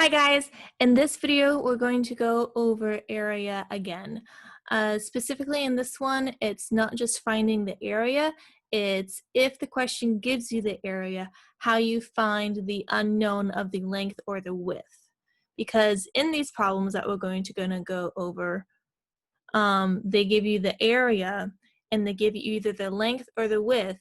Hi guys, in this video we're going to go over area again. Specifically in this one, it's not just finding the area, it's if the question gives you the area, how you find the unknown of the length or the width. Because in these problems that we're gonna go over, they give you the area and they give you either the length or the width,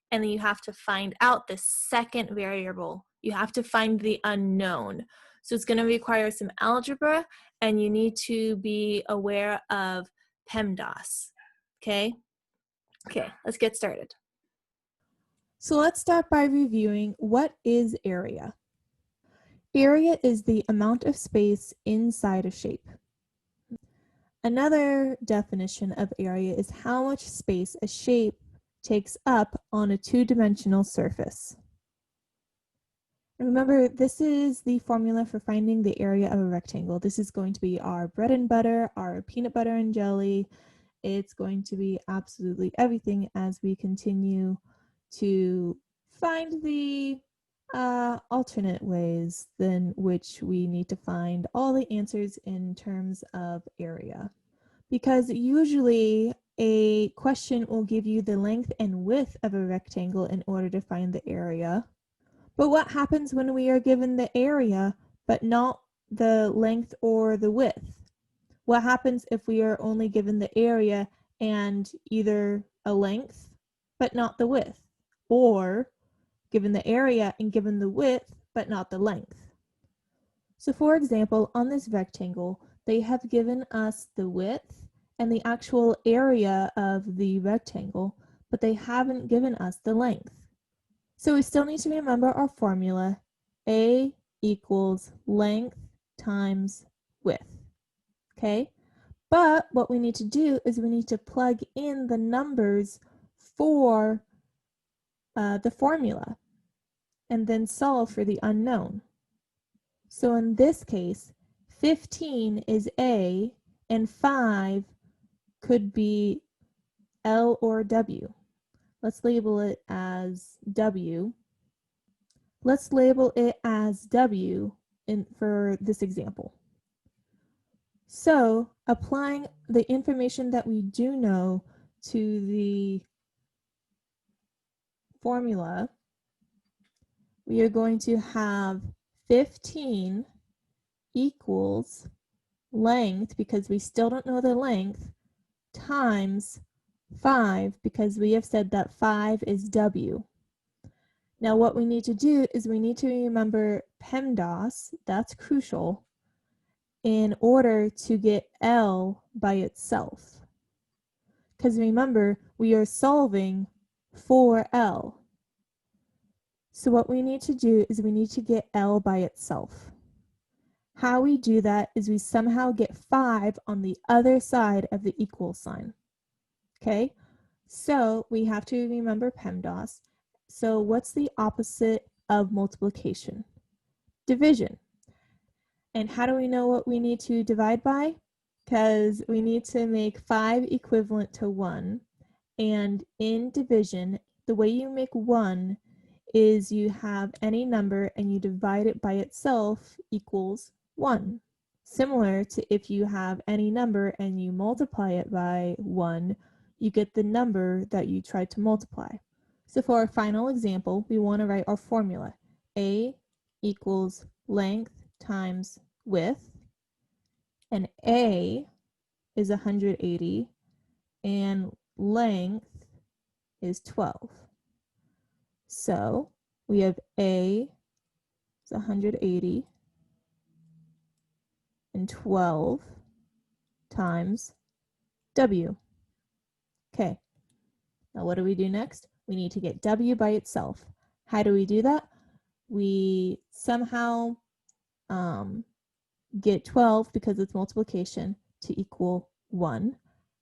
and then you have to find out the second variable. You have to find the unknown. So it's going to require some algebra, and you need to be aware of PEMDAS. Okay? Okay, let's get started. So let's start by reviewing what is area. Area is the amount of space inside a shape. Another definition of area is how much space a shape takes up on a two-dimensional surface. Remember, this is the formula for finding the area of a rectangle. This is going to be our bread and butter, our peanut butter and jelly. It's going to be absolutely everything as we continue to find the alternate ways than which we need to find all the answers in terms of area. Because usually a question will give you the length and width of a rectangle in order to find the area. But what happens when we are given the area but not the length or the width? What happens if we are only given the area and either a length but not the width, or given the area and given the width but not the length? So for example, on this rectangle, they have given us the width and the actual area of the rectangle, but they haven't given us the length. So we still need to remember our formula, A equals length times width, okay? But what we need to do is we need to plug in the numbers for the formula and then solve for the unknown. So in this case, 15 is A and 5 could be L or W. Let's label it as W. Let's label it as W for this example. So applying the information that we do know to the formula, we are going to have 15 equals length, because we still don't know the length, times 5, because we have said that 5 is W. Now what we need to do is we need to remember PEMDAS, that's crucial, in order to get L by itself. Because remember, we are solving for L. So what we need to do is we need to get L by itself. How we do that is we somehow get 5 on the other side of the equal sign. Okay, so we have to remember PEMDAS. So what's the opposite of multiplication? Division. And how do we know what we need to divide by? Because we need to make 5 equivalent to 1. And in division, the way you make 1 is you have any number and you divide it by itself equals 1. Similar to if you have any number and you multiply it by 1, you get the number that you tried to multiply. So for our final example, we want to write our formula. A equals length times width, and A is 180 and length is 12. So we have A is 180 and 12 times W. Okay, now what do we do next? We need to get W by itself. How do we do that? We somehow get 12, because it's multiplication, to equal 1.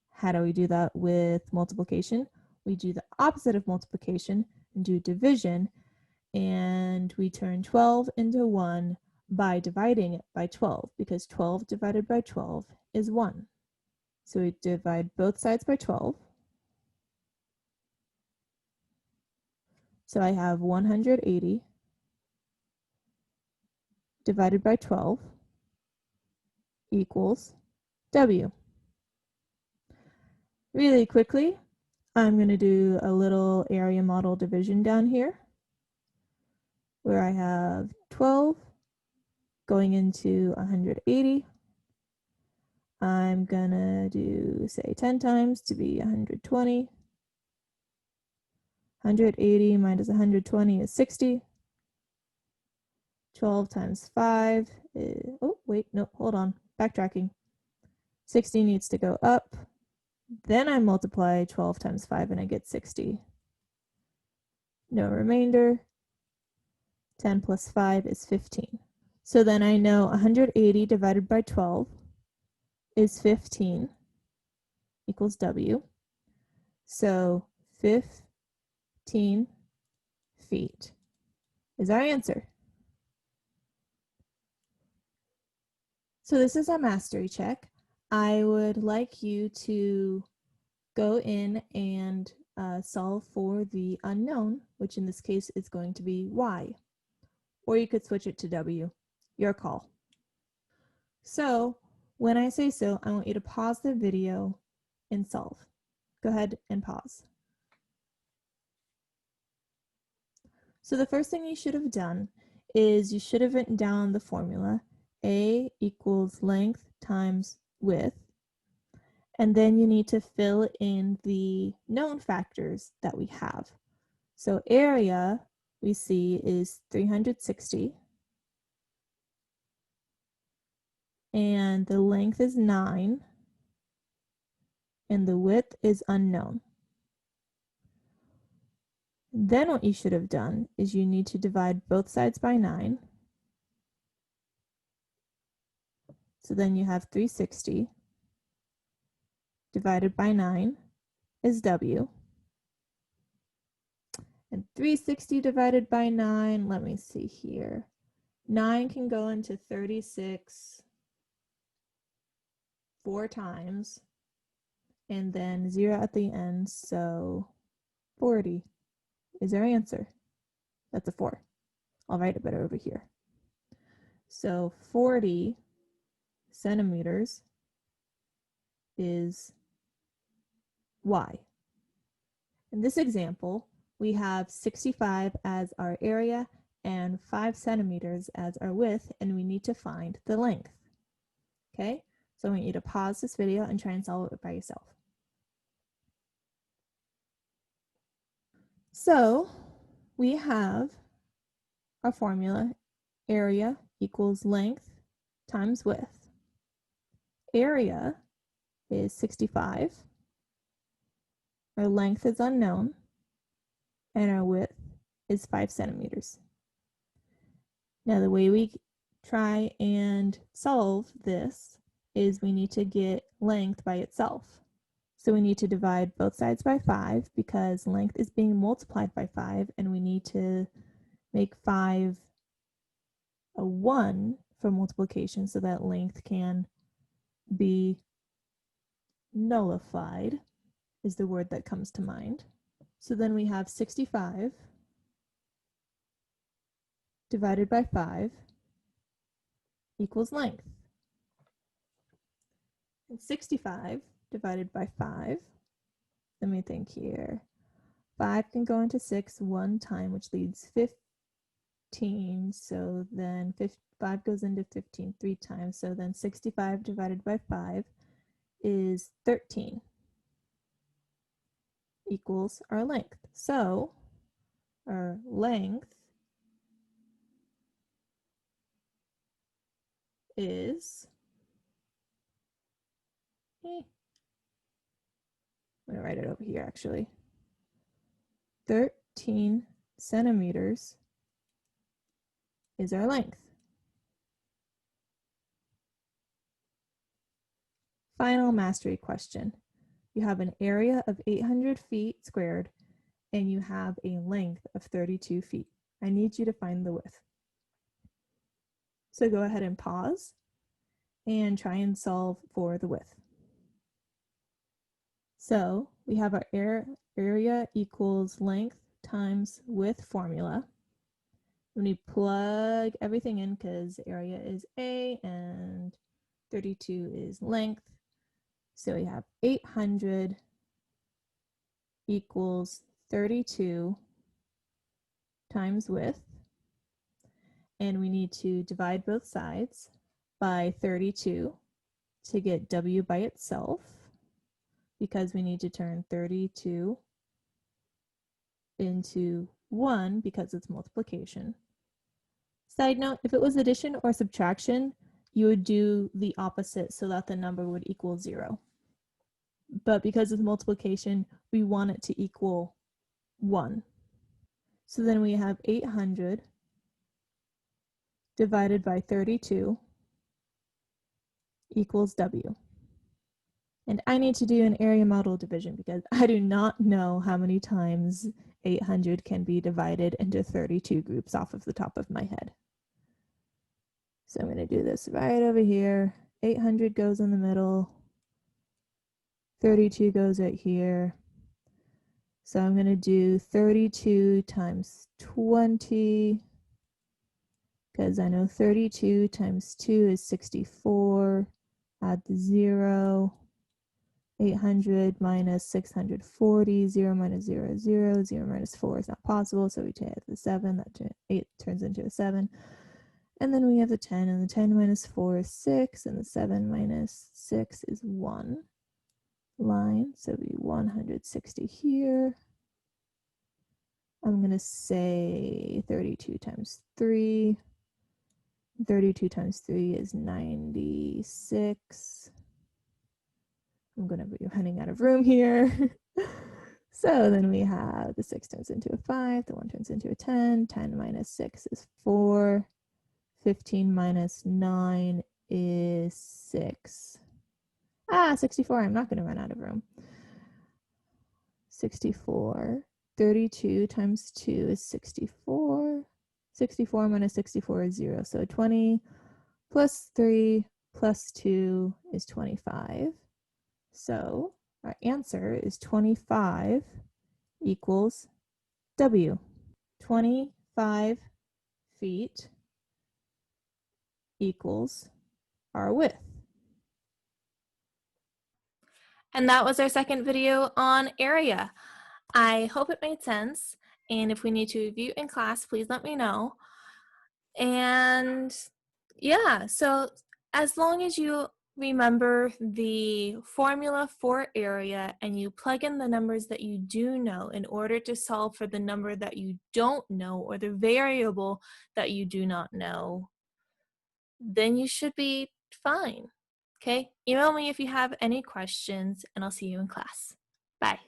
How do we do that with multiplication? We do the opposite of multiplication and do division, and we turn 12 into 1 by dividing it by 12, because 12 divided by 12 is 1. So we divide both sides by 12. So I have 180 divided by 12 equals W. Really quickly, I'm going to do a little area model division down here where I have 12 going into 180. I'm going to do, say, 10 times to be 120. 180 minus 120 is 60. 12 times 5 is, oh, wait, no, hold on, backtracking. 60 needs to go up. Then I multiply 12 times 5 and I get 60. No remainder. 10 plus 5 is 15. So then I know 180 divided by 12 is 15 equals W. So 15 feet is our answer. So this is a mastery check. I would like you to go in and solve for the unknown, which in this case is going to be Y. Or you could switch it to W. Your call. So when I say so, I want you to pause the video and solve. Go ahead and pause. So the first thing you should have done is you should have written down the formula. A equals length times width. And then you need to fill in the known factors that we have. So area we see is 360. And the length is 9. And the width is unknown. Then what you should have done is you need to divide both sides by 9. So then you have 360 divided by 9 is W. And 360 divided by 9, let me see here. 9 can go into 36 4 times. And then 0 at the end, so 40 is our answer. That's a 4. I'll write it better over here. So 40 centimeters is Y. In this example, we have 65 as our area and 5 centimeters as our width, and we need to find the length. Okay, so I want you to pause this video and try and solve it by yourself. So we have our formula, area equals length times width. Area is 65. Our length is unknown. And our width is 5 centimeters. Now the way we try and solve this is we need to get length by itself. So we need to divide both sides by 5 because length is being multiplied by 5, and we need to make 5 a 1 for multiplication so that length can be nullified is the word that comes to mind. So then we have 65 divided by 5 equals length. And 65 divided by 5, let me think here. 5 can go into 6 one time, which leaves 15. So then 5 goes into 15 3 times. So then 65 divided by 5 is 13 equals our length. So our length is, I'm going to write it over here actually, 13 centimeters is our length. Final mastery question. You have an area of 800 feet squared and you have a length of 32 feet. I need you to find the width. So go ahead and pause and try and solve for the width. So we have our area equals length times width formula. When we plug everything in, because area is A and 32 is length, so we have 800 equals 32 times width, and we need to divide both sides by 32 to get W by itself, because we need to turn 32 into 1 because it's multiplication. Side note, if it was addition or subtraction, you would do the opposite so that the number would equal 0. But because it's multiplication, we want it to equal 1. So then we have 800 divided by 32 equals W. And I need to do an area model division because I do not know how many times 800 can be divided into 32 groups off of the top of my head. So I'm going to do this right over here. 800 goes in the middle. 32 goes right here. So I'm going to do 32 times 20, because I know 32 times 2 is 64. Add the 0. 800 minus 640, 0 minus 0 is 0, 0 minus 4 is not possible, so we take the 7, that 8 turns into a 7. And then we have the 10, and the 10 minus 4 is 6, and the 7 minus 6 is 1 line, so it'll be 160 here. I'm going to say 32 times 3. 32 times 3 is 96. I'm going to be running out of room here. So then we have the 6 turns into a 5, the 1 turns into a 10, 10 minus 6 is 4, 15 minus 9 is 6. 64, I'm not going to run out of room. 64, 32 times 2 is 64. 64 minus 64 is 0, so 20 plus 3 plus 2 is 25. So our answer is 25 equals W. 25 feet equals our width. And that was our second video on area. I hope it made sense. And if we need to review in class, please let me know. And yeah, so as long as you remember the formula for area and you plug in the numbers that you do know in order to solve for the number that you don't know or the variable that you do not know, then you should be fine. Okay? Email me if you have any questions, and I'll see you in class. Bye.